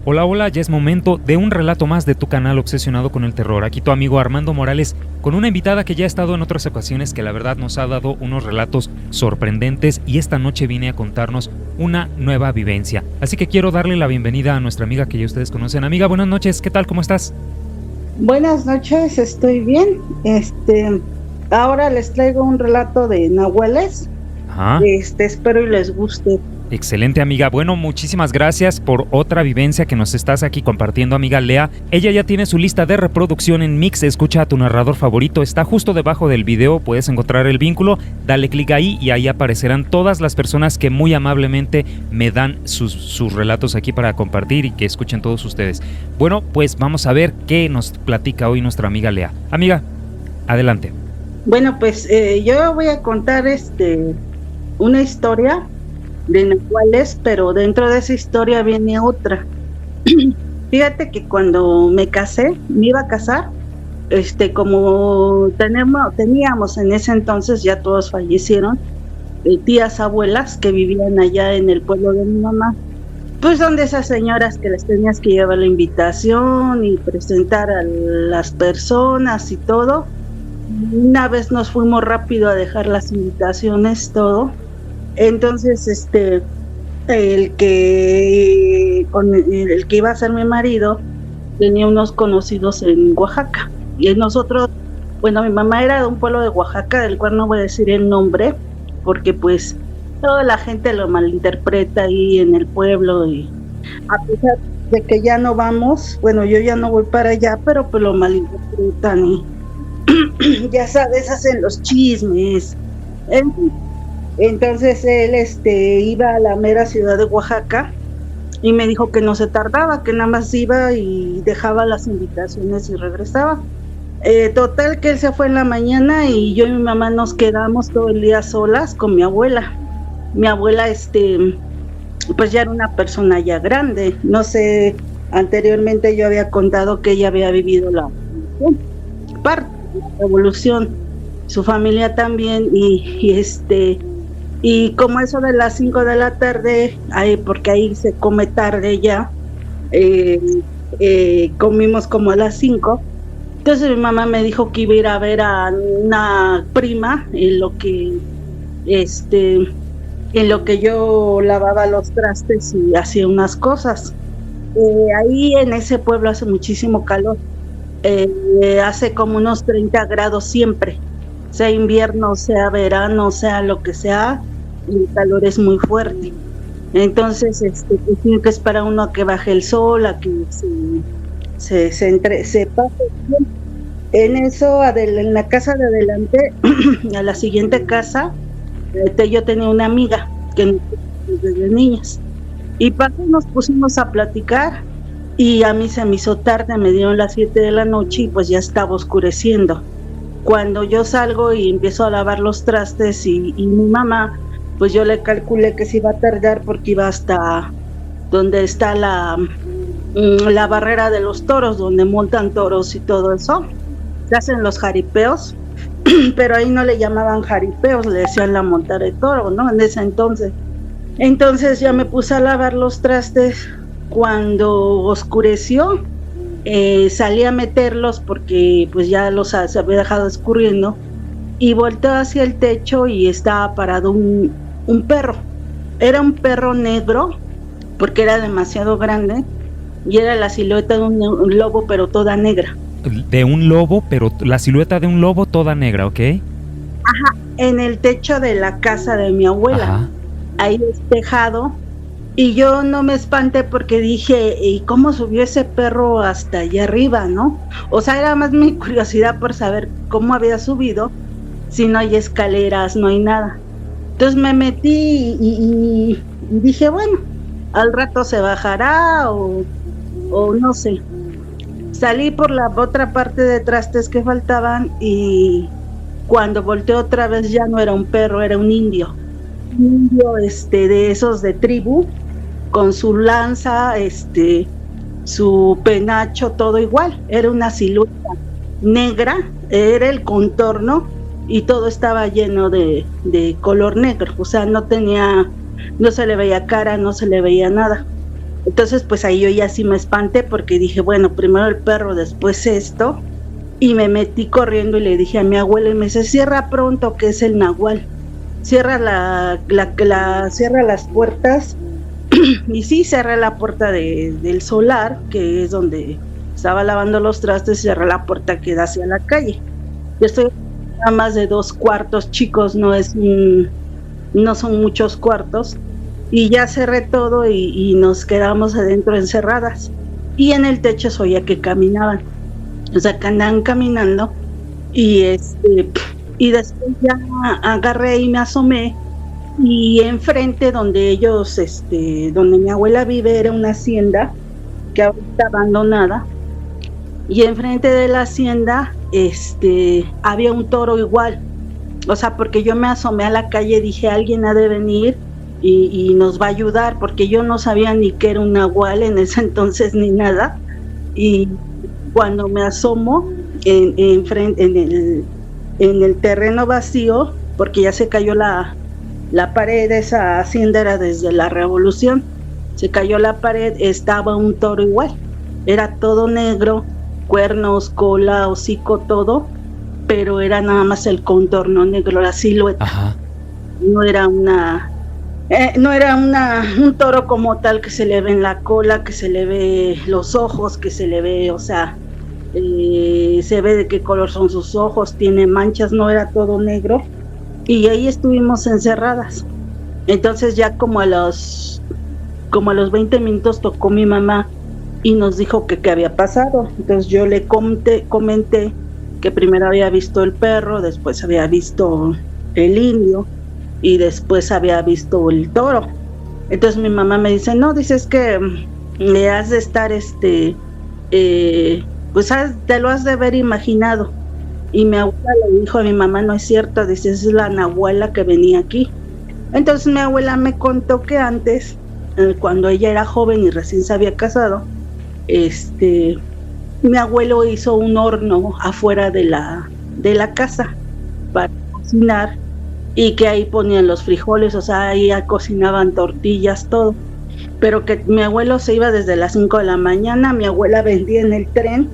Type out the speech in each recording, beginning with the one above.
Hola, hola, ya es momento de un relato más de tu canal Obsesionado con el Terror. Aquí tu amigo Armando Morales con una invitada que ya ha estado en otras ocasiones, que la verdad nos ha dado unos relatos sorprendentes y esta noche viene a contarnos una nueva vivencia. Así que quiero darle la bienvenida a nuestra amiga que ya ustedes conocen. Amiga, buenas noches, ¿qué tal? ¿Cómo estás? Buenas noches, estoy bien. Ahora les traigo un relato de nahuales. Ajá. Espero y les guste. Excelente, amiga. Bueno, muchísimas gracias por otra vivencia que nos estás aquí compartiendo, amiga Lea. Ella ya tiene su lista de reproducción en Mix. Escucha a tu narrador favorito. Está justo debajo del video. Puedes encontrar el vínculo. Dale clic ahí y ahí aparecerán todas las personas que muy amablemente me dan sus relatos aquí para compartir y que escuchen todos ustedes. Bueno, pues vamos a ver qué nos platica hoy nuestra amiga Lea. Amiga, adelante. Bueno, pues yo voy a contar una historia de nahuales, pero dentro de esa historia viene otra. Fíjate que cuando me iba a casar, como teníamos en ese entonces, ya todos fallecieron, tías, abuelas que vivían allá en el pueblo de mi mamá, pues son de esas señoras que les tenías que llevar la invitación y presentar a las personas y todo. Una vez nos fuimos rápido a dejar las invitaciones, todo. Entonces, el que iba a ser mi marido tenía unos conocidos en Oaxaca. Y nosotros, bueno, mi mamá era de un pueblo de Oaxaca, del cual no voy a decir el nombre, porque pues toda la gente lo malinterpreta ahí en el pueblo. Y a pesar de que ya no vamos, bueno, yo ya no voy para allá, pero pues lo malinterpretan y ya sabes, hacen los chismes. Entonces él iba a la mera ciudad de Oaxaca y me dijo que no se tardaba, que nada más iba y dejaba las invitaciones y regresaba. Total que él se fue en la mañana y yo y mi mamá nos quedamos todo el día solas con mi abuela. Mi abuela pues ya era una persona ya grande. No sé, anteriormente yo había contado que ella había vivido la parte de la revolución, su familia también, y como eso de las 5 de la tarde, porque ahí se come tarde ya, comimos como a las 5. Entonces mi mamá me dijo que iba a ir a ver a una prima en lo que yo lavaba los trastes y hacía unas cosas. Ahí en ese pueblo hace muchísimo calor, hace como unos 30 grados siempre, sea invierno, sea verano, sea lo que sea, el calor es muy fuerte. Entonces, pues tiene que esperar uno a que baje el sol, a que se pase bien. En eso, en la casa de adelante, a la siguiente casa, yo tenía una amiga que desde niñas. Y nos pusimos a platicar y a mí se me hizo tarde, me dieron las 7 de la noche y pues ya estaba oscureciendo. Cuando yo salgo y empiezo a lavar los trastes y mi mamá, pues yo le calculé que se iba a tardar porque iba hasta donde está la barrera de los toros, donde montan toros y todo eso. Se hacen los jaripeos, pero ahí no le llamaban jaripeos, le decían la monta de toro, ¿no? En ese entonces. Entonces ya me puse a lavar los trastes. Cuando oscureció, salí a meterlos porque pues ya se había dejado escurriendo y volteé hacia el techo y estaba parado un perro. Era un perro negro porque era demasiado grande y era la silueta de un lobo, pero toda negra. De un lobo, pero la silueta de un lobo toda negra, ¿ok? Ajá, en el techo de la casa de mi abuela. Ajá. Ahí es tejado. Y yo no me espanté porque dije, ¿y cómo subió ese perro hasta allá arriba, no? O sea, era más mi curiosidad por saber cómo había subido, si no hay escaleras, no hay nada. Entonces me metí y dije, bueno, al rato se bajará o no sé. Salí por la otra parte de trastes que faltaban y cuando volteé otra vez ya no era un perro, era un indio. Un indio de esos de tribu, con su lanza, su penacho, todo igual. Era una silueta negra, era el contorno y todo estaba lleno de color negro. O sea, no se le veía cara, no se le veía nada. Entonces pues ahí yo ya sí me espanté porque dije, bueno, primero el perro, después esto, y me metí corriendo y le dije a mi abuela y me dice, cierra pronto que es el nahual, cierra cierra las puertas. Y sí, cerré la puerta del solar, que es donde estaba lavando los trastes, cerré la puerta que da hacia la calle. Yo estoy a más de 2 cuartos, chicos, no son muchos cuartos, y ya cerré todo y nos quedamos adentro encerradas. Y en el techo se oía que caminaban, o sea, que andaban caminando, y y después ya agarré y me asomé, y enfrente donde ellos, donde mi abuela vive, era una hacienda que ahora está abandonada, y enfrente de la hacienda, había un toro igual, o sea, porque yo me asomé a la calle, dije, alguien ha de venir y nos va a ayudar, porque yo no sabía ni que era un nahual en ese entonces ni nada, y cuando me asomo en el terreno vacío, porque ya se cayó la pared, esa hacienda era desde la Revolución, se cayó la pared, estaba un toro igual, era todo negro, cuernos, cola, hocico, todo, pero era nada más el contorno negro, la silueta. Ajá. No era un toro como tal que se le ve en la cola, que se le ve los ojos, que se le ve, o sea, se ve de qué color son sus ojos, tiene manchas, no era todo negro. Y ahí estuvimos encerradas. Entonces ya como a los 20 minutos tocó mi mamá y nos dijo que qué había pasado. Entonces yo le comenté que primero había visto el perro, después había visto el indio y después había visto el toro. Entonces mi mamá me dice, no, dices que le has de estar, pues te lo has de haber imaginado. Y mi abuela le dijo a mi mamá, no es cierto, dice, es la nahuala que venía aquí. Entonces mi abuela me contó que antes, cuando ella era joven y recién se había casado, mi abuelo hizo un horno afuera de la casa para cocinar, y que ahí ponían los frijoles, o sea, ahí cocinaban tortillas, todo. Pero que mi abuelo se iba desde las 5 de la mañana, mi abuela vendía en el tren,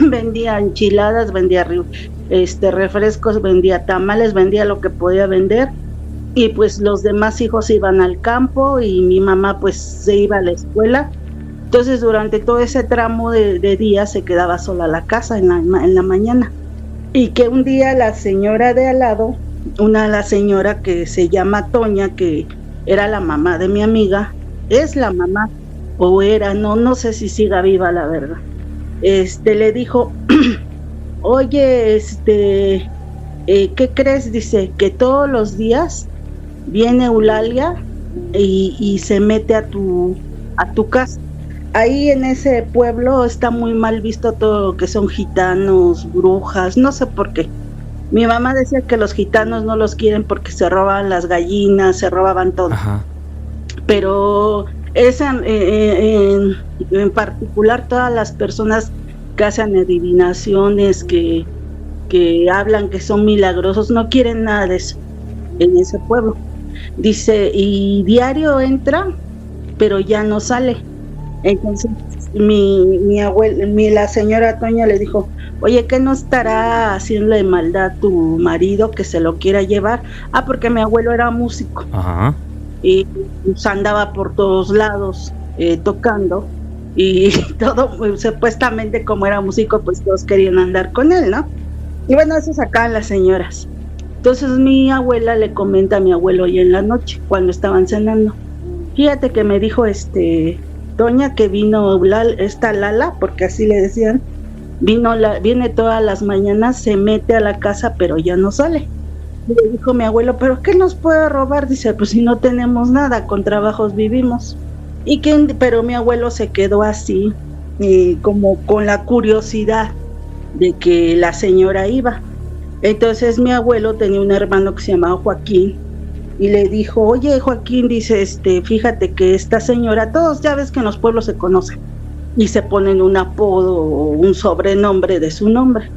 vendía enchiladas, vendía refrescos, vendía tamales, vendía lo que podía vender, y pues los demás hijos iban al campo y mi mamá pues se iba a la escuela. Entonces durante todo ese tramo de días se quedaba sola la casa en la mañana, y que un día la señora de al lado, la señora que se llama Toña, que era la mamá de mi amiga, es la mamá, o era, no sé si siga viva la verdad, le dijo, oye, ¿qué crees? Dice que todos los días viene Eulalia y se mete a tu casa. Ahí en ese pueblo está muy mal visto todo lo que son gitanos, brujas, no sé por qué. Mi mamá decía que los gitanos no los quieren porque se roban las gallinas, se robaban todo. Ajá. Pero en particular todas las personas que hacen adivinaciones, que hablan que son milagrosos, no quieren nada de eso en ese pueblo. Dice, y diario entra, pero ya no sale. Entonces la señora Toña le dijo, oye, ¿qué no estará haciéndole maldad tu marido que se lo quiera llevar? Porque mi abuelo era músico. Ajá. Y pues andaba por todos lados tocando, y todo, pues, supuestamente como era músico, pues todos querían andar con él, ¿no? Y bueno, eso sacaban las señoras. Entonces mi abuela le comenta a mi abuelo hoy en la noche, cuando estaban cenando, fíjate que me dijo Doña que vino esta Lala, porque así le decían, viene todas las mañanas, se mete a la casa, pero ya no sale. Y le dijo mi abuelo, ¿pero qué nos puede robar? Dice, pues si no tenemos nada, con trabajos vivimos. Pero mi abuelo se quedó así, como con la curiosidad de que la señora iba. Entonces mi abuelo tenía un hermano que se llamaba Joaquín, y le dijo, oye Joaquín, dice, fíjate que esta señora, todos ya ves que en los pueblos se conocen y se ponen un apodo o un sobrenombre de su nombre.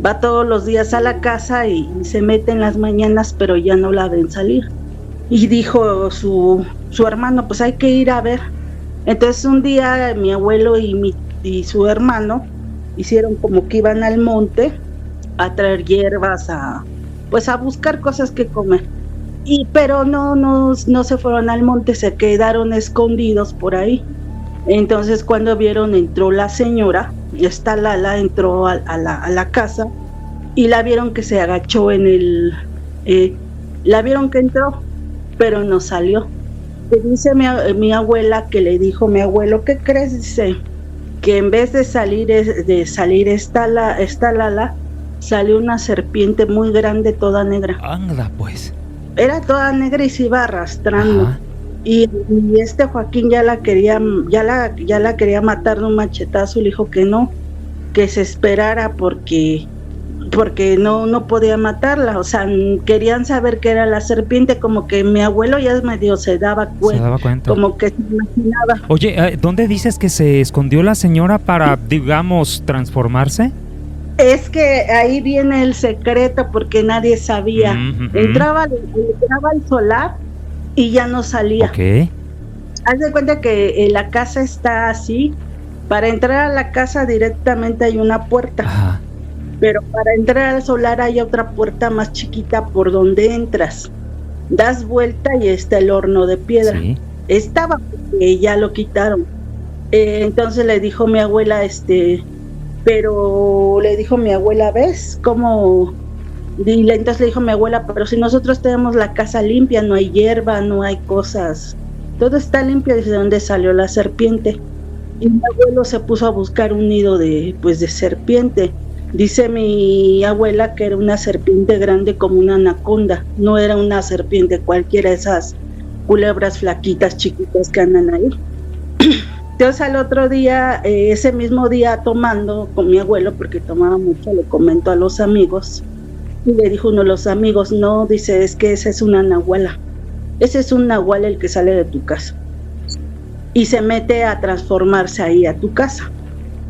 Va todos los días a la casa y se mete en las mañanas, pero ya no la ven salir. Y dijo su hermano, pues hay que ir a ver. Entonces un día mi abuelo y su hermano hicieron como que iban al monte a traer hierbas, pues a buscar cosas que comer. Pero no se fueron al monte, se quedaron escondidos por ahí. Entonces cuando vieron, entró la señora, esta Lala entró a la casa y la vieron que se agachó la vieron que entró, pero no salió. Y dice mi abuela que le dijo mi abuelo, ¿qué crees? Dice que en vez de salir esta Lala, salió una serpiente muy grande, toda negra. Anda, pues. Era toda negra y se iba arrastrando. Ajá. Y este Joaquín ya la quería matar de un machetazo, y le dijo que no, que se esperara porque no podía matarla. O sea, querían saber qué era la serpiente, como que mi abuelo ya medio se daba cuenta. Como que se imaginaba. Oye, ¿dónde dices que se escondió la señora para, digamos, transformarse? Es que ahí viene el secreto, porque nadie sabía. Entraba al solar y ya no salía. Ok. Haz de cuenta que la casa está así. Para entrar a la casa directamente hay una puerta. Ajá. Pero para entrar al solar hay otra puerta más chiquita por donde entras. Das vuelta y está el horno de piedra. Sí. Estaba, porque ya lo quitaron. Entonces le dijo mi abuela, pero le dijo mi abuela, ¿ves cómo? Entonces le dijo mi abuela, pero si nosotros tenemos la casa limpia, no hay hierba, no hay cosas, todo está limpio. ¿Desde dónde salió la serpiente? Y mi abuelo se puso a buscar un nido de serpiente. Dice mi abuela que era una serpiente grande como una anaconda, no era una serpiente cualquiera, esas culebras flaquitas, chiquitas que andan ahí. Entonces al otro día, ese mismo día, tomando con mi abuelo, porque tomaba mucho, le comentó a los amigos, y le dijo uno de los amigos, no, dice, es que esa es una nahuala, ese es un nahual el que sale de tu casa, y se mete a transformarse ahí a tu casa.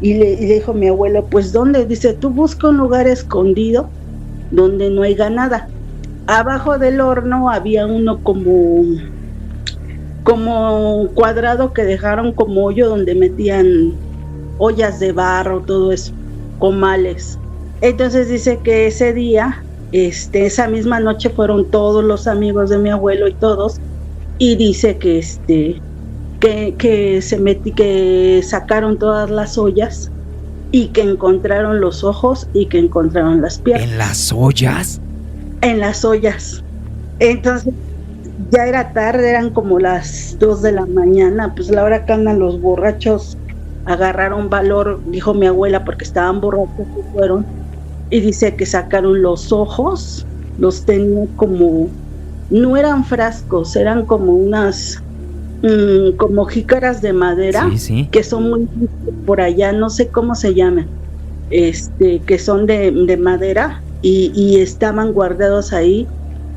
Y le dijo mi abuelo, pues ¿dónde? Dice, tú busca un lugar escondido donde no haya nada. Abajo del horno había uno como cuadrado que dejaron como hoyo, donde metían ollas de barro, todo eso, comales. Entonces dice que ese día, esa misma noche, fueron todos los amigos de mi abuelo y todos, y dice que que sacaron todas las ollas y que encontraron los ojos y que encontraron las piernas. ¿En las ollas? En las ollas. Entonces ya era tarde, eran como las 2 de la mañana, pues la hora que andan los borrachos, agarraron valor, dijo mi abuela, porque estaban borrachos y fueron, y dice que sacaron los ojos, los tenían como, no eran frascos, eran como unas como jícaras de madera, sí. Que son muy por allá, no sé cómo se llaman, que son de madera, y estaban guardados ahí,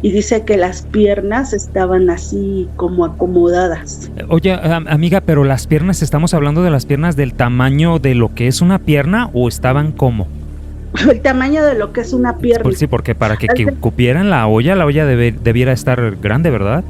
y dice que las piernas estaban así como acomodadas. Oye, amiga, pero las piernas, ¿estamos hablando de las piernas del tamaño de lo que es una pierna o estaban como? El tamaño de lo que es una pierna. Pues sí, porque para que cupieran la olla debiera estar grande, ¿verdad?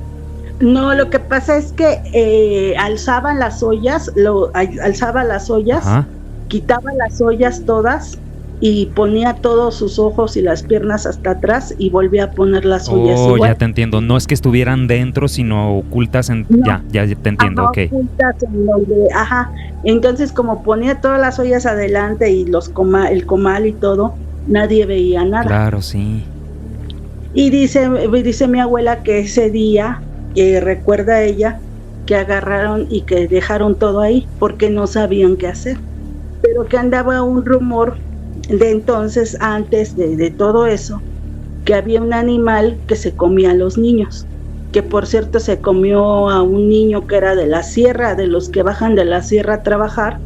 No, lo que pasa es que alzaba las ollas, Ajá. Quitaba las ollas todas y ponía todos sus ojos y las piernas hasta atrás y volvía a poner las ollas igual. Ya te entiendo, no es que estuvieran dentro, sino ocultas en... No. Ya te entiendo, ajá, ok. Ocultas en donde, ajá, entonces como ponía todas las ollas adelante y el comal y todo, nadie veía nada. Claro, sí. Y dice mi abuela que ese día, recuerda ella, que agarraron y que dejaron todo ahí porque no sabían qué hacer, pero que andaba un rumor de entonces, antes de todo eso, que había un animal que se comía a los niños, que por cierto se comió a un niño que era de la sierra, de los que bajan de la sierra a trabajar,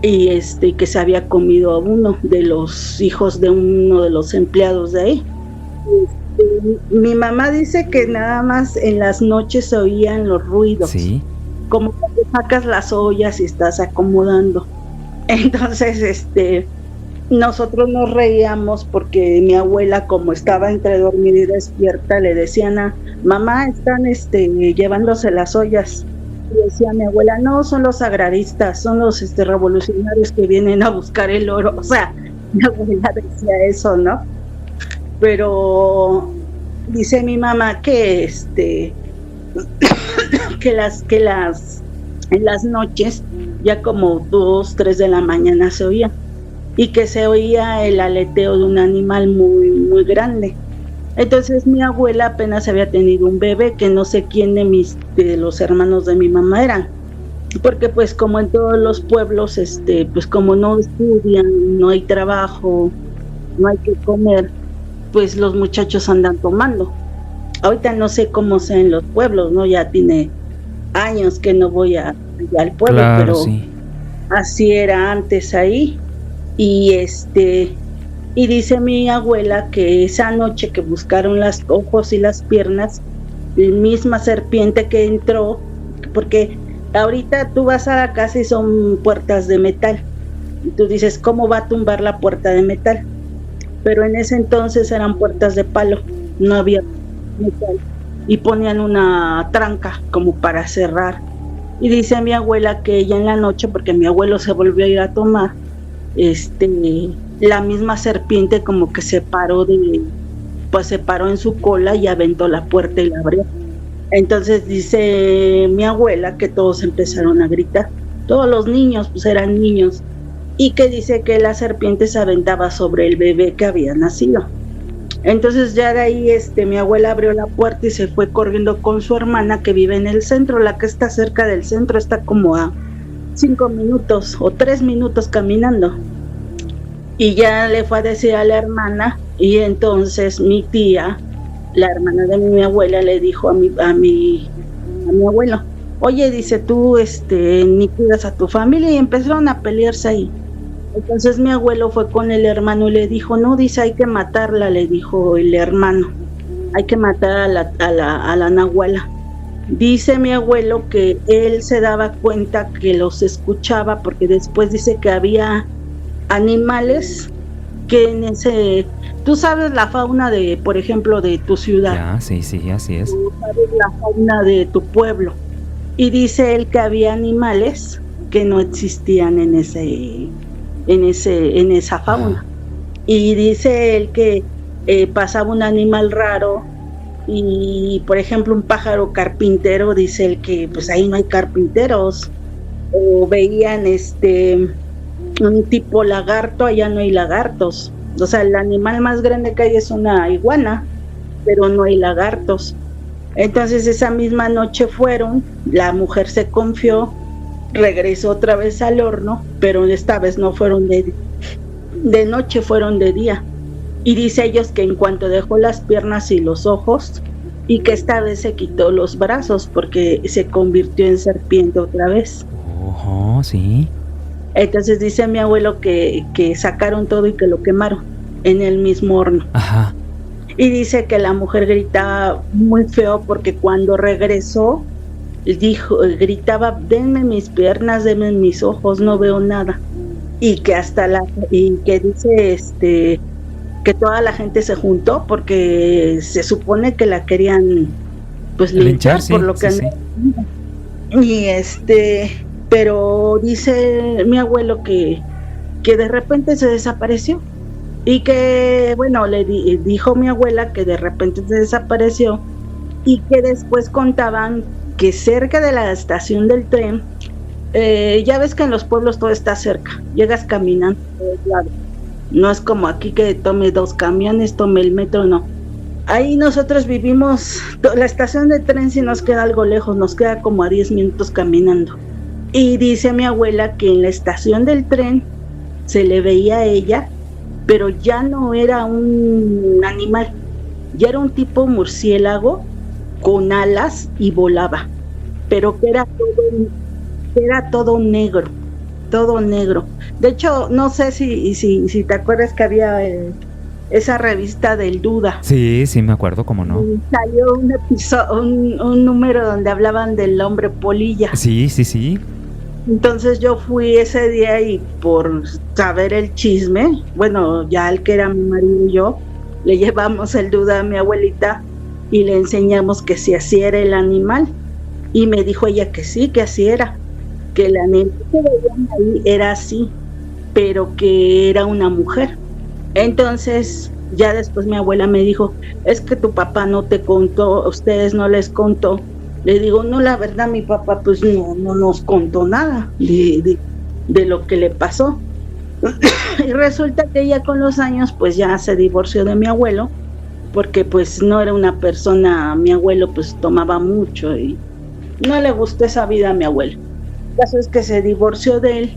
y que se había comido a uno de los hijos de uno de los empleados de ahí. Mi mamá dice que nada más en las noches se oían los ruidos, ¿sí? Como cuando sacas las ollas y estás acomodando. Entonces, nosotros nos reíamos porque mi abuela, como estaba entre dormida y despierta, le decían a mamá, están llevándose las ollas. Y decía mi abuela, no, son los agraristas, son los revolucionarios que vienen a buscar el oro. O sea, mi abuela decía eso, ¿no? Pero dice mi mamá que en las noches, ya como 2, 3 de la mañana se oía, y que se oía el aleteo de un animal muy, muy grande. Entonces mi abuela apenas había tenido un bebé, que no sé quién de los hermanos de mi mamá eran, porque pues como en todos los pueblos, pues como no estudian, no hay trabajo, no hay que comer, pues los muchachos andan tomando. Ahorita no sé cómo sea en los pueblos, ¿no? Ya tiene años que no voy al pueblo, claro, pero sí. Así era antes ahí. Y y dice mi abuela que esa noche que buscaron los ojos y las piernas, la misma serpiente que entró, porque ahorita tú vas a la casa y son puertas de metal, y tú dices, ¿cómo va a tumbar la puerta de metal? Pero en ese entonces eran puertas de palo, no había metal, y ponían una tranca como para cerrar. Y dice mi abuela que ella en la noche, porque mi abuelo se volvió a ir a tomar, la misma serpiente como que se paró en su cola y aventó la puerta y la abrió. Entonces dice mi abuela que todos empezaron a gritar, todos los niños, pues eran niños, y que dice que la serpiente se aventaba sobre el bebé que había nacido. Entonces ya de ahí mi abuela abrió la puerta y se fue corriendo con su hermana que vive en el centro. La que está cerca del centro está como a 5 minutos o 3 minutos caminando. Y ya le fue a decir a la hermana, y entonces mi tía, la hermana de mi abuela, le dijo a mi abuelo, oye, dice, tú ni cuidas a tu familia, y empezaron a pelearse ahí. Entonces mi abuelo fue con el hermano y le dijo, no, dice, hay que matarla, le dijo el hermano, hay que matar a la nahuala. Dice mi abuelo que él se daba cuenta que los escuchaba, porque después dice que había animales que tú sabes la fauna de, por ejemplo, de tu ciudad. Ya, sí, así es. Tú sabes la fauna de tu pueblo. Y dice él que había animales que no existían en esa fauna. Y dice él que pasaba un animal raro y, por ejemplo, un pájaro carpintero, dice él que pues ahí no hay carpinteros. O veían un tipo lagarto, allá no hay lagartos. O sea, el animal más grande que hay es una iguana, pero no hay lagartos. Entonces esa misma noche fueron, la mujer se confió, regresó otra vez al horno, pero esta vez no fueron de noche, fueron de día. Y dice ellos que en cuanto dejó las piernas y los ojos, y que esta vez se quitó los brazos porque se convirtió en serpiente otra vez. Ojo, sí. Entonces dice mi abuelo que sacaron todo y que lo quemaron en el mismo horno. Ajá. Y dice que la mujer gritaba muy feo porque cuando regresó gritaba, denme mis piernas, denme mis ojos, no veo nada. Y que dice que toda la gente se juntó porque se supone que la querían pues linchar, sí, por lo que sí. Y pero dice mi abuelo que de repente se desapareció. Y que, bueno, le dijo mi abuela que de repente se desapareció, y que después contaban que cerca de la estación del tren, ya ves que en los pueblos todo está cerca, llegas caminando a todos lados. No es como aquí que tome 2 camiones, tome el metro, no. Ahí nosotros vivimos, la estación de tren sí nos queda algo lejos, nos queda como a 10 minutos caminando. Y dice mi abuela que en la estación del tren se le veía a ella, pero ya no era un animal, ya era un tipo murciélago con alas y volaba, pero que era todo negro, todo negro. De hecho, no sé si te acuerdas que había esa revista del Duda. Sí, me acuerdo, cómo no. Y salió un episodio, un número donde hablaban del hombre polilla. Sí. Entonces yo fui ese día y por saber el chisme, bueno, ya el que era mi marido y yo, le llevamos el duda a mi abuelita y le enseñamos que si así era el animal. Y me dijo ella que sí, que así era, que el animal que veían ahí era así, pero que era una mujer. Entonces ya después mi abuela me dijo, es que tu papá no te contó, a ustedes no les contó. Le digo, no, la verdad mi papá pues no nos contó nada de lo que le pasó. Y resulta que ella con los años pues ya se divorció de mi abuelo, porque pues no era una persona, mi abuelo pues tomaba mucho y no le gustó esa vida a mi abuelo. El caso es que se divorció de él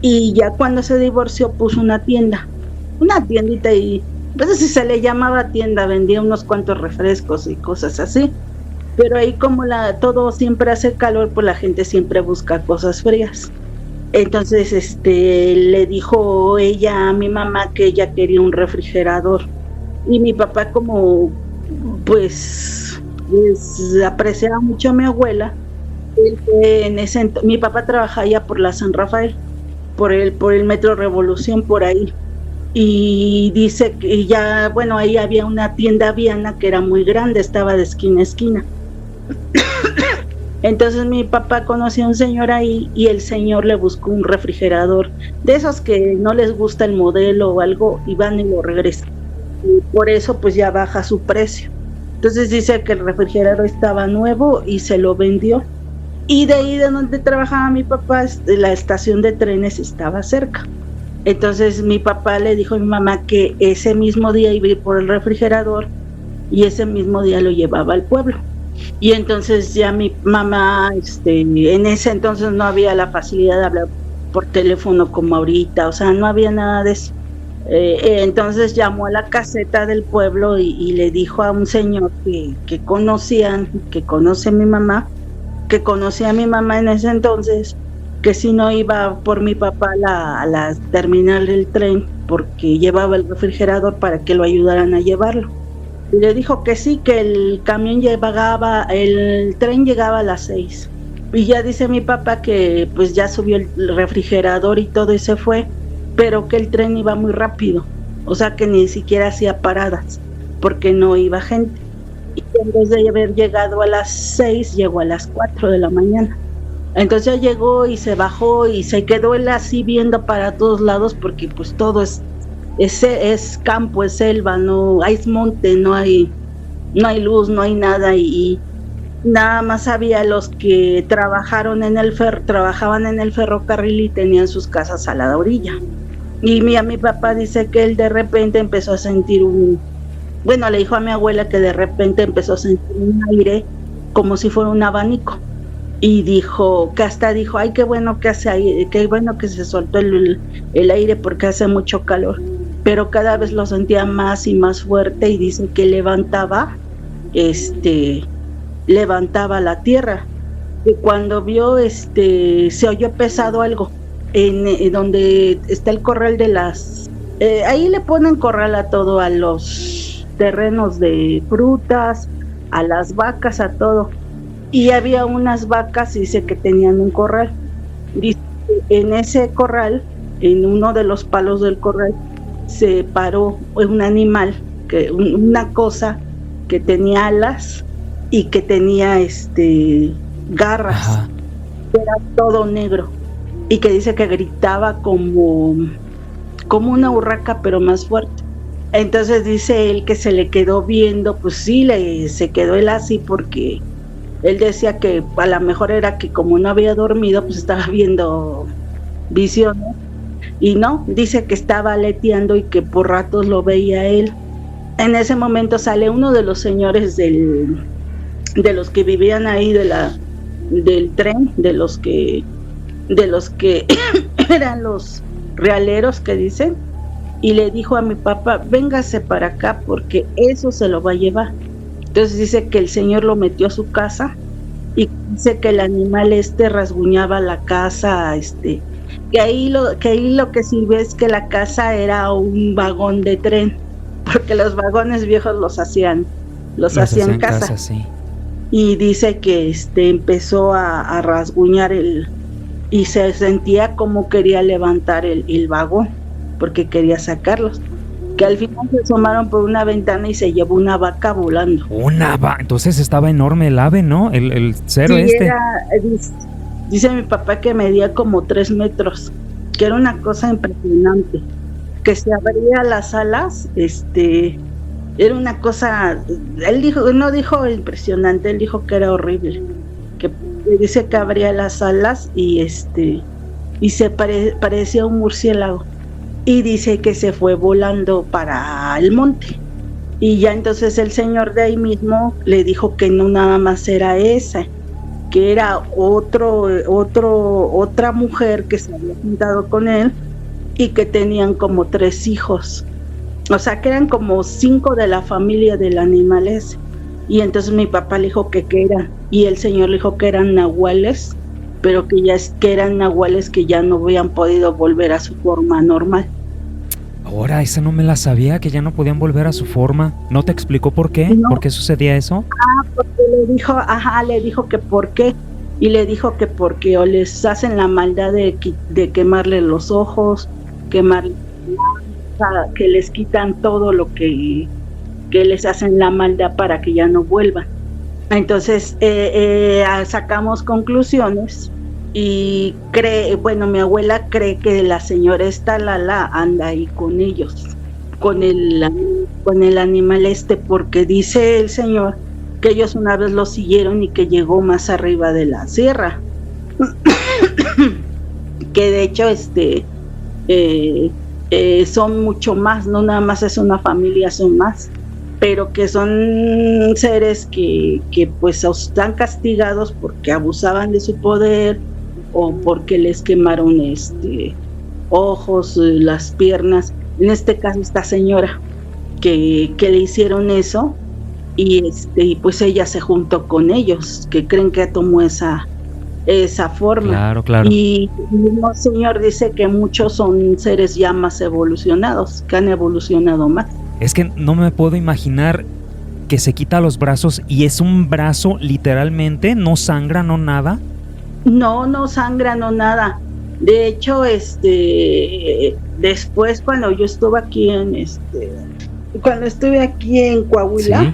y ya cuando se divorció puso una tiendita y no sé si se le llamaba tienda, vendía unos cuantos refrescos y cosas así. Pero ahí como todo siempre hace calor, pues la gente siempre busca cosas frías. Entonces le dijo ella a mi mamá que ella quería un refrigerador. Y mi papá como pues apreciaba mucho a mi abuela, mi papá trabajaba ya por la San Rafael, por el Metro Revolución, por ahí. Y dice que ya, bueno, ahí había una tienda Viana que era muy grande, estaba de esquina a esquina. Entonces mi papá conoció a un señor ahí y el señor le buscó un refrigerador de esos que no les gusta el modelo o algo y van y lo regresan, y por eso pues ya baja su precio. Entonces dice que el refrigerador estaba nuevo y se lo vendió, y de ahí de donde trabajaba mi papá, la estación de trenes estaba cerca. Entonces mi papá le dijo a mi mamá que ese mismo día iba a ir por el refrigerador y ese mismo día lo llevaba al pueblo. Y entonces ya mi mamá, en ese entonces no había la facilidad de hablar por teléfono como ahorita, o sea, no había nada de eso. Entonces llamó a la caseta del pueblo y le dijo a un señor que conocían, que conoce a mi mamá, que conocía a mi mamá en ese entonces, que si no iba por mi papá a la terminal del tren porque llevaba el refrigerador para que lo ayudaran a llevarlo. Y le dijo que sí, que el tren llegaba a las 6. Y ya dice mi papá que pues ya subió el refrigerador y todo y se fue, pero que el tren iba muy rápido, o sea que ni siquiera hacía paradas, porque no iba gente. Y en vez de haber llegado a las 6, llegó a las 4 de la mañana. Entonces ya llegó y se bajó y se quedó él así viendo para todos lados, porque pues todo es campo, es selva, no hay monte, no hay luz, no hay nada, y nada más había los que trabajaban en el ferrocarril y tenían sus casas a la orilla. Y mi papá dice que él de repente empezó a sentir le dijo a mi abuela que de repente empezó a sentir un aire como si fuera un abanico, y dijo, ay, qué bueno que hace aire, qué bueno que se soltó el aire porque hace mucho calor. Pero cada vez lo sentía más y más fuerte, y dice que levantaba la tierra. Y cuando vio, se oyó pesado algo en donde está el corral de ahí le ponen corral a todo, a los terrenos de frutas, a las vacas, a todo. Y había unas vacas, dice que tenían un corral. Dice que en ese corral, en uno de los palos del corral, se paró un animal, una cosa que tenía alas y que tenía garras. Ajá. Era todo negro, y que dice que gritaba como una urraca, pero más fuerte. Entonces dice él que se le quedó viendo, pues sí, se quedó él así, porque él decía que a lo mejor era que como no había dormido, pues estaba viendo visiones. Y no, dice que estaba aleteando y que por ratos lo veía él. En ese momento sale uno de los señores de los que vivían ahí del tren, de los que eran los realeros, que dicen, y le dijo a mi papá, véngase para acá porque eso se lo va a llevar. Entonces dice que el señor lo metió a su casa, y dice que el animal rasguñaba la casa, que ahí lo que sí ve es que la casa era un vagón de tren, porque los vagones viejos los hacían casa, sí. Y dice que empezó a rasguñar y se sentía como quería levantar el vagón, porque quería sacarlos. Que al final se asomaron por una ventana y se llevó una vaca volando. Entonces estaba enorme el ave, ¿no? El cero sí, este. Dice mi papá que medía como 3 metros, que era una cosa impresionante, que se abría las alas, era una cosa, él dijo, no dijo impresionante, él dijo que era horrible, que dice que abría las alas y parecía un murciélago, y dice que se fue volando para el monte, y ya entonces el señor de ahí mismo le dijo que no nada más era esa, que era otra mujer que se había juntado con él y que tenían como 3 hijos, o sea que eran como 5 de la familia del animal ese. Y entonces mi papá le dijo que eran, y el señor le dijo que eran nahuales, pero que eran nahuales que ya no habían podido volver a su forma normal. Ahora, esa no me la sabía, que ya no podían volver a su forma. ¿No te explicó por qué? No. ¿Por qué sucedía eso? Porque le dijo que por qué, y le dijo que porque o les hacen la maldad de quemarle los ojos, quemarle, que les quitan todo lo que les hacen la maldad para que ya no vuelvan. Entonces sacamos conclusiones y mi abuela cree que la señora esta Lala anda ahí con ellos, con el animal porque dice el señor que ellos una vez lo siguieron y que llegó más arriba de la sierra. Que de hecho son mucho más, no nada más es una familia, son más, pero que son seres que pues están castigados porque abusaban de su poder o porque les quemaron ojos, las piernas. En este caso esta señora que le hicieron eso y pues ella se juntó con ellos, que creen que tomó esa forma. Claro. Y el señor dice que muchos son seres ya más evolucionados, que han evolucionado más. Es que no me puedo imaginar que se quita los brazos y es un brazo literalmente, no sangra, no nada. No sangra, no nada. De hecho, después cuando yo estuve aquí cuando estuve aquí en Coahuila, ¿sí?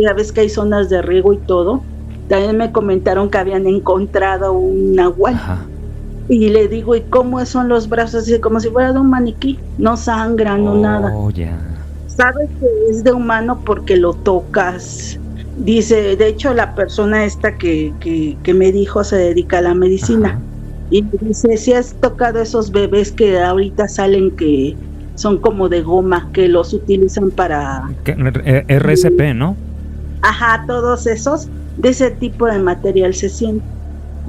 Ya ves que hay zonas de riego y todo. También me comentaron que habían encontrado un nahual. Ajá. Y le digo, ¿y cómo son los brazos? Dice, como si fuera de un maniquí, no sangra, no nada. Ya. Sabes que es de humano porque lo tocas. Dice, de hecho la persona esta que me dijo se dedica a la medicina. Ajá. Y dice, si has tocado esos bebés que ahorita salen que son como de goma, que los utilizan para... RCP, ¿no? Ajá, todos esos, de ese tipo de material se siente.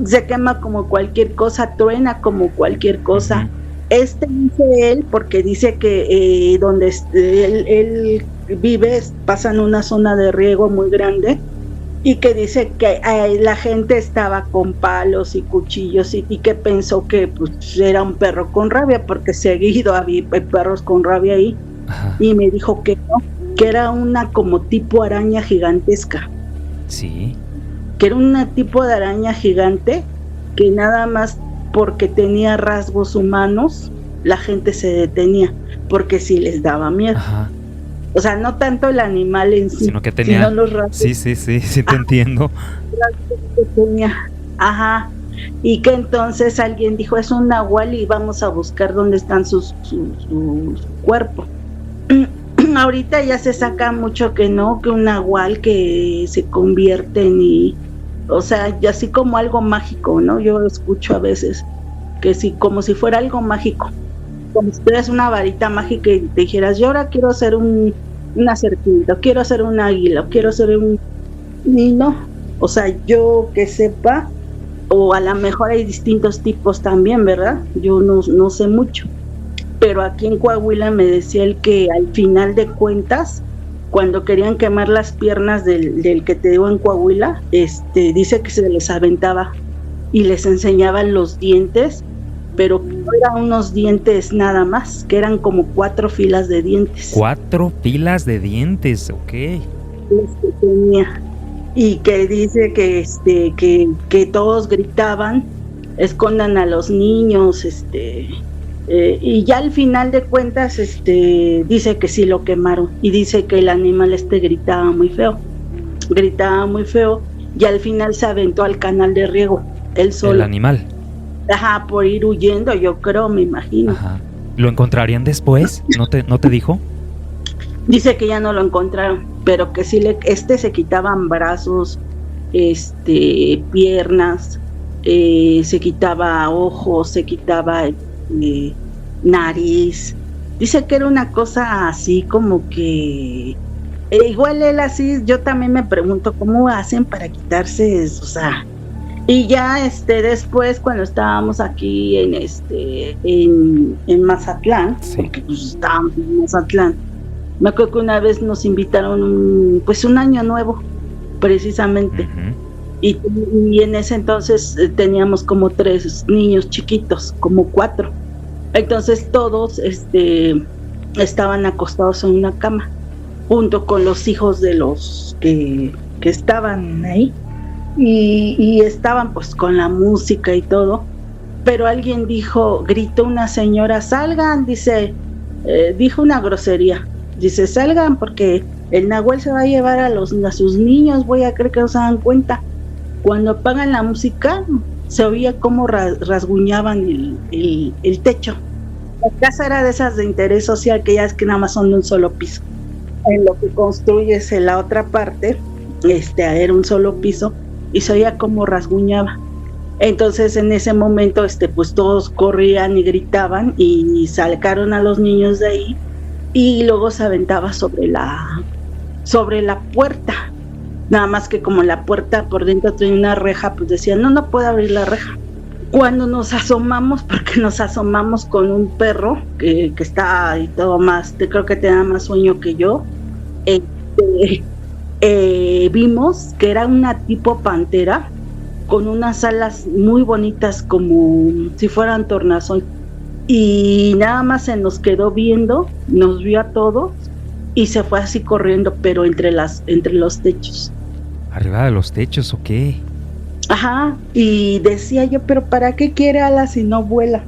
Se quema como cualquier cosa, truena como cualquier cosa. Uh-huh. Dice él, porque dice que donde él vive, pasan una zona de riego muy grande, y que dice que la gente estaba con palos y cuchillos y que pensó que pues, era un perro con rabia, porque seguido había perros con rabia ahí. Ajá. Y me dijo que no, que era una como tipo araña gigantesca. Sí. Que era un tipo de araña gigante que nada más porque tenía rasgos humanos la gente se detenía, porque sí les daba miedo. Ajá. O sea, no tanto el animal en sí, sino que tenía... sino los rasgos. Sí, te entiendo. Que tenía. Ajá. Y que entonces alguien dijo, es un nahual y vamos a buscar dónde están sus cuerpos. Ahorita ya se saca mucho que no, que un nahual que se convierte en... o sea, y así como algo mágico, ¿no? Yo escucho a veces que sí, como si fuera algo mágico. Como si tuvieras una varita mágica y te dijeras, yo ahora quiero hacer una serpiente, quiero hacer un águila, quiero hacer y no, o sea, yo que sepa, o a lo mejor hay distintos tipos también, ¿verdad? Yo no sé mucho, pero aquí en Coahuila me decía él que al final de cuentas, cuando querían quemar las piernas del que te digo en Coahuila, dice que se les aventaba y les enseñaban los dientes, pero no eran unos dientes nada más, que eran como 4 filas de dientes. 4 filas de dientes, ok. Los que tenía. Y que dice que todos gritaban escondan a los niños, y ya al final de cuentas, dice que sí lo quemaron, y dice que el animal gritaba muy feo, y al final se aventó al canal de riego, él solo. El animal. Ajá, por ir huyendo, yo creo, me imagino. Ajá. ¿Lo encontrarían después? ¿No te dijo? Dice que ya no lo encontraron, pero que sí se quitaban brazos, piernas, se quitaba ojos, se quitaba nariz. Dice que era una cosa así como que igual él así, yo también me pregunto cómo hacen para quitarse eso, o sea. Y ya después cuando estábamos aquí en Mazatlán, sí, porque pues estábamos en Mazatlán, me acuerdo que una vez nos invitaron un año nuevo, precisamente. Uh-huh. Y en ese entonces teníamos como 3 niños chiquitos, como 4. Entonces todos estaban acostados en una cama, junto con los hijos de los que estaban ahí. Y estaban pues con la música y todo, pero alguien gritó una señora, salgan, dijo una grosería, dice, salgan porque el Nahuel se va a llevar a sus niños, voy a creer que no se dan cuenta. Cuando apagan la música, se oía cómo rasguñaban el techo. La casa era de esas de interés social, que ya es que nada más son de un solo piso. En lo que construyes en la otra parte, era un solo piso, y se oía como rasguñaba. Entonces en ese momento pues todos corrían y gritaban y sacaron a los niños de ahí, y luego se aventaba sobre la puerta, nada más que como la puerta por dentro tenía una reja, pues decían no puede abrir la reja. Cuando nos asomamos, porque nos asomamos con un perro que está y todo más, creo que tenía más sueño que yo, vimos que era una tipo pantera con unas alas muy bonitas como si fueran tornasol, y nada más se nos quedó viendo, nos vio a todos y se fue así corriendo, pero entre los techos. ¿Arriba de los techos o qué? Ajá, y decía yo, pero ¿para qué quiere alas si no vuela?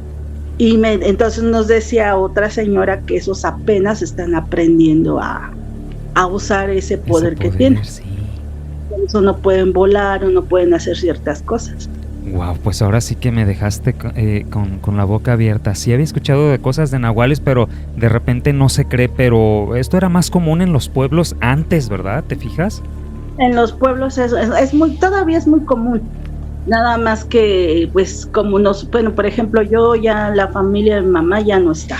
Y entonces nos decía otra señora que esos apenas están aprendiendo a usar ese poder que tienen. Sí. Por eso no pueden volar o no pueden hacer ciertas cosas. Wow, pues ahora sí que me dejaste con la boca abierta. Sí había escuchado de cosas de nahuales, pero de repente no se cree, pero esto era más común en los pueblos antes, ¿verdad? ¿Te fijas? En los pueblos todavía es muy común. Nada más que, pues, por ejemplo, la familia de mi mamá ya no está.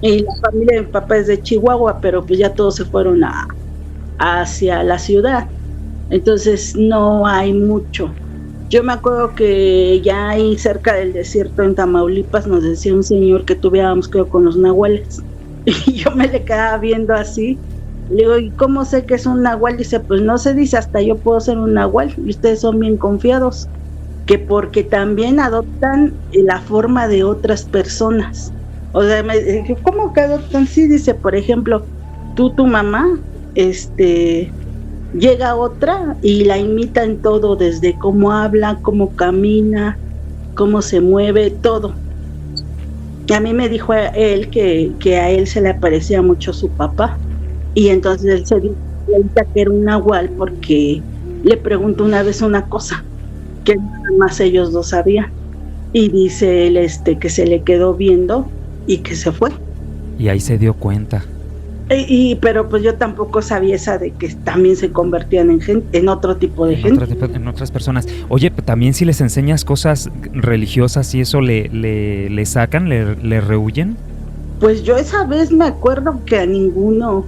Y la familia de mi papá es de Chihuahua, pero pues ya todos se fueron hacia la ciudad. Entonces no hay mucho. Yo me acuerdo que ya ahí cerca del desierto en Tamaulipas nos decía un señor que tuviéramos cuidado con los nahuales. Y yo me le quedaba viendo así. Le digo, ¿y cómo sé que es un nahual? Dice, pues no se dice, hasta yo puedo ser un nahual. Y ustedes son bien confiados. Que porque también adoptan la forma de otras personas. O sea, me dije, ¿cómo que adoptan? Sí, dice, por ejemplo, tu mamá, llega otra y la imita en todo, desde cómo habla, cómo camina, cómo se mueve, todo. Y a mí me dijo él que a él se le parecía mucho su papá, y entonces él se dio cuenta que era un nahual porque le preguntó una vez una cosa que nada más ellos dos sabían, y dice él que se le quedó viendo y que se fue. Y ahí se dio cuenta. Pero pues yo tampoco sabía esa de que también se convertían en otro tipo de gente. En otras personas. Oye, también si les enseñas cosas religiosas y eso le sacan, le rehuyen. Pues yo esa vez me acuerdo que a ninguno,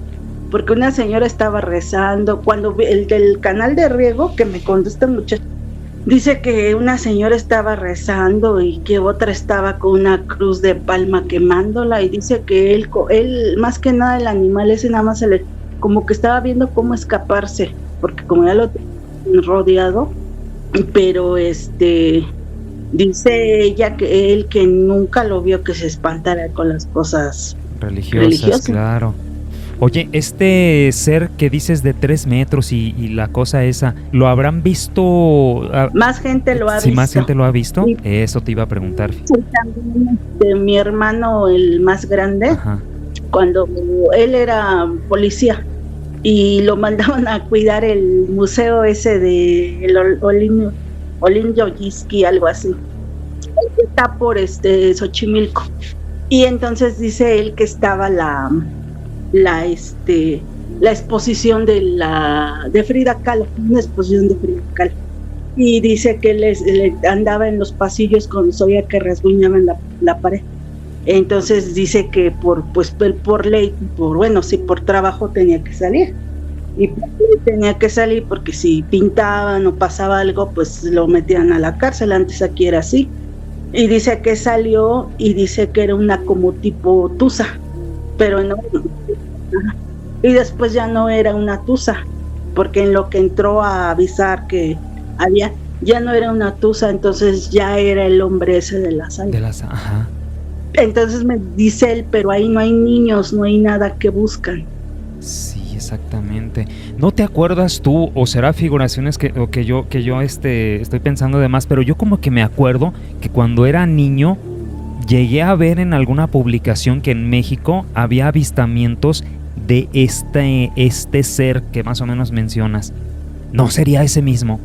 porque una señora estaba rezando, cuando el del canal de riego, que me contesta el muchacho, dice que una señora estaba rezando y que otra estaba con una cruz de palma quemándola, y dice que él más que nada el animal ese nada más como que estaba viendo cómo escaparse, porque como ya lo tenían rodeado, pero dice ella que él que nunca lo vio que se espantara con las cosas religiosas. Claro. Oye, este ser que dices de 3 metros y la cosa esa, ¿lo habrán visto? Más gente lo ha visto. ¿Sí, más gente lo ha visto? Sí. Eso te iba a preguntar. Sí, también mi hermano, el más grande, Ajá. cuando él era policía y lo mandaban a cuidar el museo ese de el Olin Yoyiski, algo así. Está por Xochimilco. Y entonces dice él que estaba la exposición de Frida Kahlo, una exposición de Frida Kahlo. Y dice que le andaba en los pasillos cuando se oía que rasguñaban la pared. Entonces dice que por ley, por trabajo tenía que salir. Y tenía que salir porque si pintaban o pasaba algo, pues lo metían a la cárcel. Antes aquí era así. Y dice que salió y dice que era una como tipo tusa, pero no. Y después ya no era una tusa, porque en lo que entró a avisar que ya no era una tusa, entonces ya era el hombre ese de la sala. Ajá. Entonces me dice él, pero ahí no hay niños, no hay nada que buscan. Sí, exactamente. ¿No te acuerdas tú, o será figuraciones que yo estoy pensando de más, pero yo como que me acuerdo que cuando era niño llegué a ver en alguna publicación que en México había avistamientos de este ser que más o menos mencionas? ¿No sería ese mismo?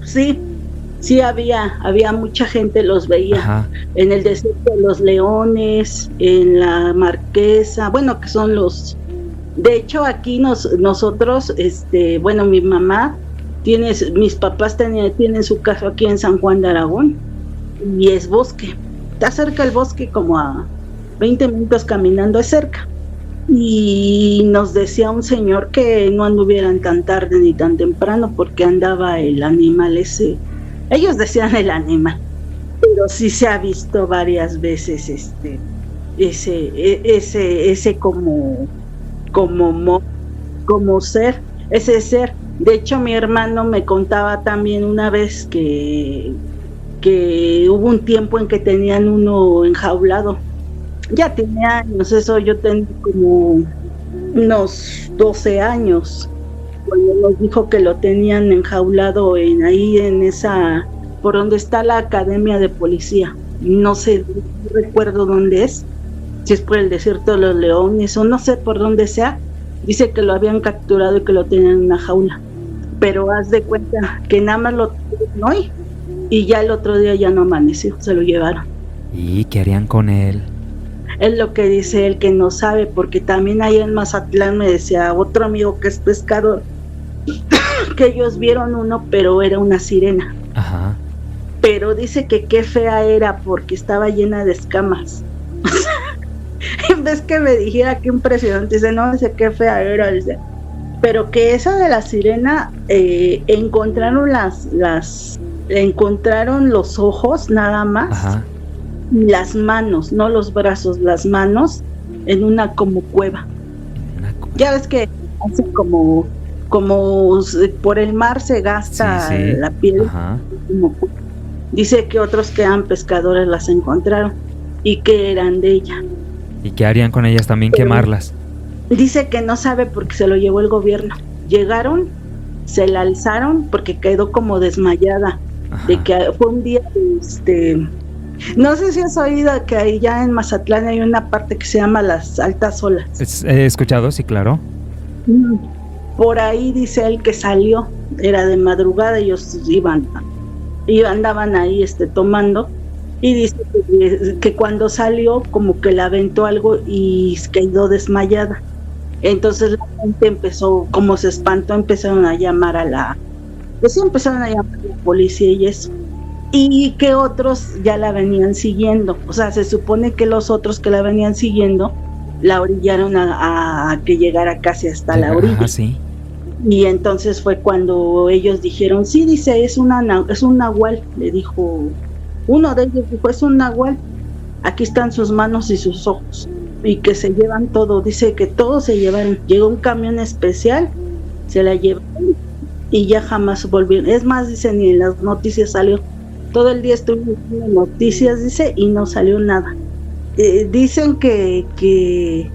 Sí, había mucha gente, los veía. Ajá. En el desierto de los Leones, en la Marquesa, bueno, que son los... De hecho, aquí nosotros, mi mamá mis papás tienen su casa aquí en San Juan de Aragón, y es bosque. Está cerca el bosque, como a 20 minutos caminando, es cerca. Y nos decía un señor que no anduvieran tan tarde ni tan temprano porque andaba el animal ese. Ellos decían el animal, pero sí se ha visto varias veces ese como ser, ese ser. De hecho, mi hermano me contaba también una vez que hubo un tiempo en que tenían uno enjaulado. Ya tenía años, eso yo tenía como unos 12 años, cuando nos dijo que lo tenían enjaulado ahí en esa, por donde está la academia de policía. No sé, no recuerdo dónde es, si es por el desierto de los Leones o no sé por dónde sea. Dice que lo habían capturado y que lo tenían en una jaula, pero haz de cuenta que nada más lo tuvieron hoy y ya el otro día ya no amaneció, se lo llevaron. ¿Y qué harían con él? Es lo que dice él, que no sabe, porque también ahí en Mazatlán me decía otro amigo que es pescador que ellos vieron uno, pero era una sirena. Ajá. Pero dice que qué fea era porque estaba llena de escamas. En vez que me dijera qué impresionante, dice, no, dice qué fea era, dice, pero que esa de la sirena encontraron encontraron los ojos nada más. Ajá. Las manos, no los brazos, las manos en una como cueva. Ya ves que hace como por el mar se gasta la piel. Ajá. Dice que otros que eran pescadores las encontraron y que eran de ella. ¿Y qué harían con ellas también? Pero quemarlas. Dice que no sabe porque se lo llevó el gobierno. Llegaron, se la alzaron porque quedó como desmayada. Ajá. De que fue un día no sé si has oído que allá en Mazatlán hay una parte que se llama las altas olas. He escuchado, sí, claro. Por ahí dice él que salió, era de madrugada, ellos andaban ahí tomando, y dice que cuando salió como que le aventó algo y quedó desmayada. Entonces la gente empezó, como se espantó, empezaron a llamar a la policía y eso. Y que otros ya la venían siguiendo, o sea, se supone que los otros que la venían siguiendo la orillaron a que llegara casi hasta la orilla. Sí. Y entonces fue cuando ellos dijeron, sí, dice, es un nahual, le dijo, uno de ellos dijo, es un nahual, aquí están sus manos y sus ojos, y que se llevan todo, dice que todos se llevaron, llegó un camión especial, se la llevaron y ya jamás volvieron, es más, dice, ni en las noticias salió. Todo el día estuve viendo noticias, dice, y no salió nada. Dicen que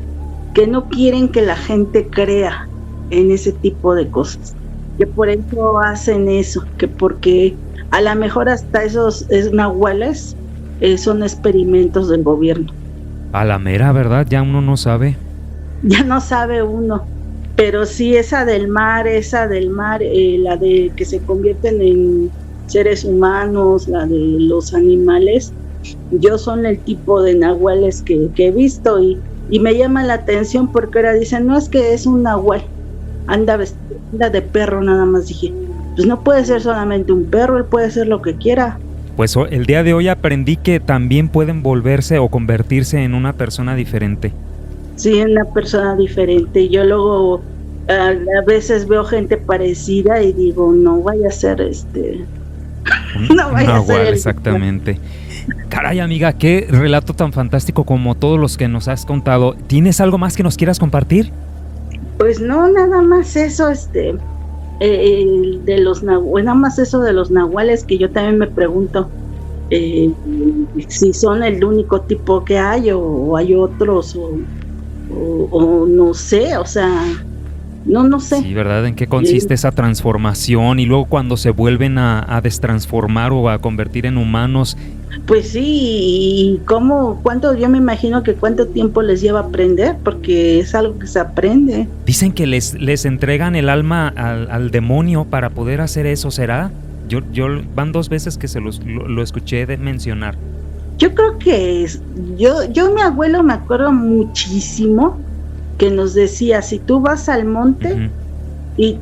que no quieren que la gente crea en ese tipo de cosas, que por eso hacen eso, que porque a lo mejor hasta esos nahuales son experimentos del gobierno. A la mera verdad, ya uno no sabe. Ya no sabe uno, pero sí esa del mar, la de que se convierten en seres humanos, la de los animales, yo son el tipo de nahuales que he visto y me llama la atención porque ahora dicen, no es que es un nahual, anda de perro nada más. Dije, pues no puede ser solamente un perro, él puede ser lo que quiera. Pues el día de hoy aprendí que también pueden volverse o convertirse en una persona diferente. Sí, una persona diferente. Yo luego a veces veo gente parecida y digo, no vaya a ser no vaya a ser exactamente. Caray, amiga, qué relato tan fantástico como todos los que nos has contado. ¿Tienes algo más que nos quieras compartir? Pues no, nada más eso, de los nada más eso de los nahuales, que yo también me pregunto si son el único tipo que hay o hay otros o no sé, o sea, no sé. Sí, ¿verdad? ¿En qué consiste esa transformación? Y luego cuando se vuelven a destransformar o a convertir en humanos. Pues sí, y yo me imagino que cuánto tiempo les lleva aprender, porque es algo que se aprende. Dicen que les entregan el alma al demonio para poder hacer eso, ¿será? Yo van 2 veces que lo escuché mencionar. Yo creo que yo mi abuelo me acuerdo muchísimo que nos decía, si tú vas al monte y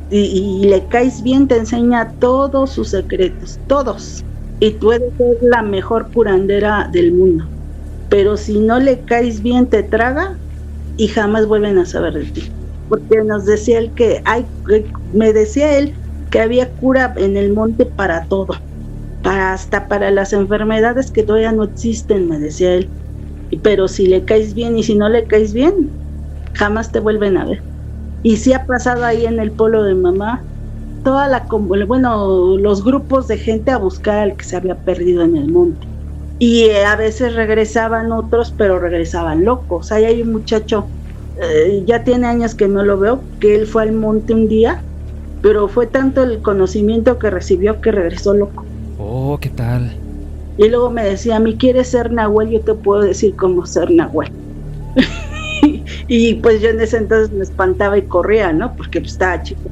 le caes bien, te enseña todos sus secretos, todos. Y tú eres la mejor curandera del mundo. Pero si no le caes bien, te traga y jamás vuelven a saber de ti. Porque nos decía él me decía él que había cura en el monte para todo. Hasta para las enfermedades que todavía no existen, me decía él. Pero si le caes bien y si no le caes bien, jamás te vuelven a ver. Y sí ha pasado ahí en el pueblo de mamá, los grupos de gente a buscar al que se había perdido en el monte. Y a veces regresaban otros, pero regresaban locos. Ahí hay un muchacho, ya tiene años que no lo veo, que él fue al monte un día, pero fue tanto el conocimiento que recibió que regresó loco. Oh, ¿qué tal? Y luego me decía, a mí quieres ser nahual, yo te puedo decir cómo ser nahual. Y pues yo en ese entonces me espantaba y corría, ¿no? Porque pues estaba chico.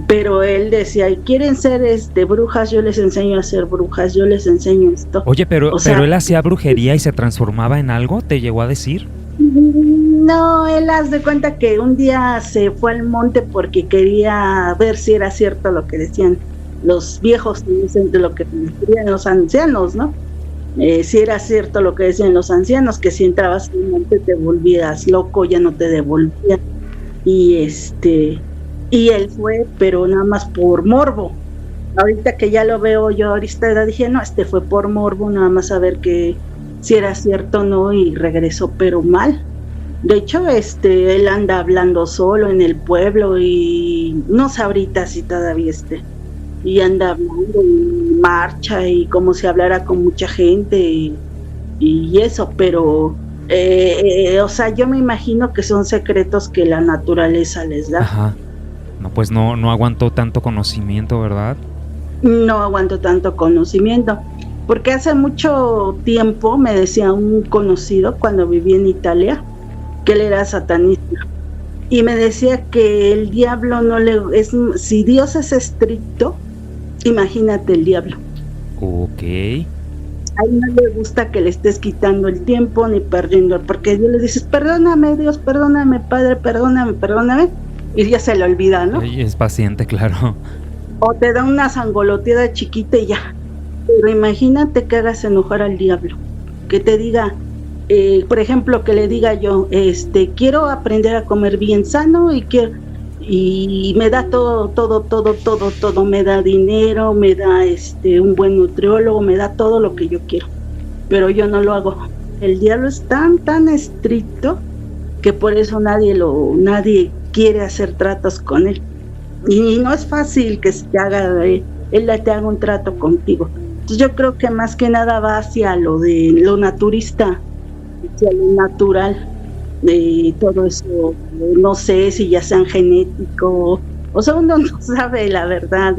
Pero él decía, ¿quieren ser brujas? Yo les enseño a ser brujas, yo les enseño esto. Oye, pero él hacía brujería y se transformaba en algo, ¿te llegó a decir? No, él haz de cuenta que un día se fue al monte porque quería ver si era cierto lo que decían los viejos, de lo que decían los ancianos, ¿no? Si era cierto lo que decían los ancianos, que si entrabas en el monte te volvías loco, ya no te devolvían. Y él fue, pero nada más por morbo. Ahorita que ya lo veo yo, ahorita dije, no, fue por morbo, nada más a ver que si era cierto o no, y regresó, pero mal. De hecho, él anda hablando solo en el pueblo y no sé ahorita si todavía y anda hablando y marcha y como si hablara con mucha gente y eso, pero o sea, yo me imagino que son secretos que la naturaleza les da. Ajá. No, pues no aguantó tanto conocimiento, ¿verdad? No aguanto tanto conocimiento, porque hace mucho tiempo me decía un conocido cuando viví en Italia que él era satanista y me decía que el diablo si Dios es estricto, imagínate el diablo. Ok. A él no le gusta que le estés quitando el tiempo ni perdiendo, porque Dios le dices, perdóname Dios, perdóname Padre, perdóname, y ya se le olvida, ¿no? Y es paciente, claro. O te da una sangoloteada chiquita y ya. Pero imagínate que hagas enojar al diablo, que te diga, por ejemplo, que le diga yo, quiero aprender a comer bien sano y me da todo, me da dinero, me da un buen nutriólogo, me da todo lo que yo quiero, pero yo no lo hago. El diablo es tan estricto que por eso nadie quiere hacer tratos con él, y no es fácil que se te haga, él te haga un trato contigo. Entonces yo creo que más que nada va hacia lo naturista, hacia lo natural, todo eso, no sé si ya sean genético, o sea, uno no sabe la verdad.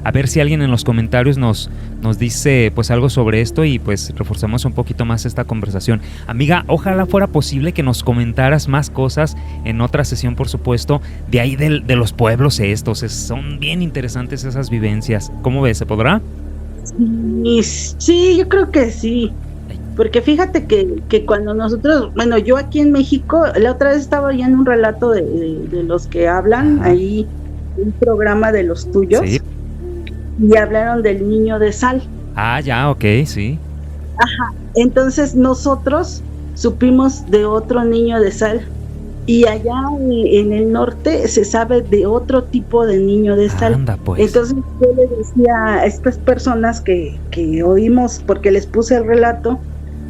A ver si alguien en los comentarios nos dice pues algo sobre esto y pues reforzamos un poquito más esta conversación. Amiga, ojalá fuera posible que nos comentaras más cosas en otra sesión, por supuesto, de ahí de los pueblos estos. Son bien interesantes esas vivencias. ¿Cómo ves? ¿Se podrá? Sí, yo creo que sí. Porque fíjate que cuando nosotros, bueno, yo aquí en México, la otra vez estaba oyendo un relato de los que hablan, ahí un programa de los tuyos, sí, y hablaron del niño de sal. Ah, ya, ok, sí. Ajá, entonces nosotros supimos de otro niño de sal, y allá en el norte se sabe de otro tipo de niño de sal. Anda, pues. Entonces yo le decía a estas personas que oímos, porque les puse el relato,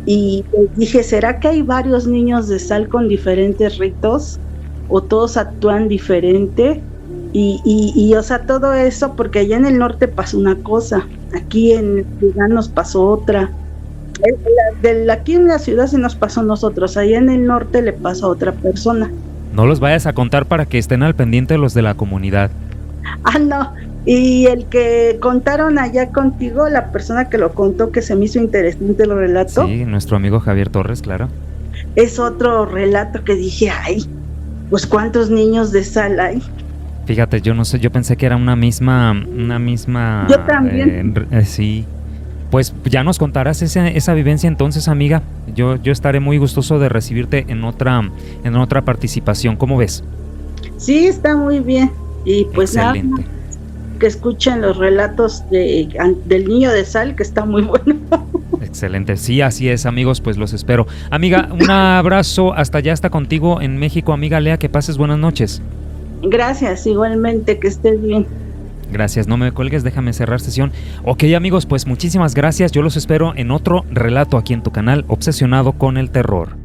y les dije, ¿será que hay varios niños de sal con diferentes ritos? ¿O todos actúan diferente? Y o sea, todo eso, porque allá en el norte pasó una cosa, aquí en la ciudad nos pasó otra. Aquí en la ciudad se nos pasó a nosotros, allá en el norte le pasó a otra persona. No los vayas a contar para que estén al pendiente los de la comunidad. No, y el que contaron allá contigo, la persona que lo contó, que se me hizo interesante el relato. Sí, nuestro amigo Javier Torres, claro. Es otro relato que dije, ay, pues ¿cuántos niños de sal hay? Fíjate, yo no sé, yo pensé que era una misma. Yo también. Sí. Pues ya nos contarás esa vivencia entonces, amiga. Yo estaré muy gustoso de recibirte en otra participación. ¿Cómo ves? Sí, está muy bien. Y pues excelente. Nada, que escuchen los relatos del niño de sal, que está muy bueno. Excelente, sí, así es, amigos, pues los espero. Amiga, un abrazo hasta allá, hasta contigo en México, amiga Lea, que pases buenas noches. Gracias, igualmente, que estés bien. Gracias, no me cuelgues, déjame cerrar sesión. Ok, amigos, pues muchísimas gracias, yo los espero en otro relato aquí en tu canal, Obsesionado con el Terror.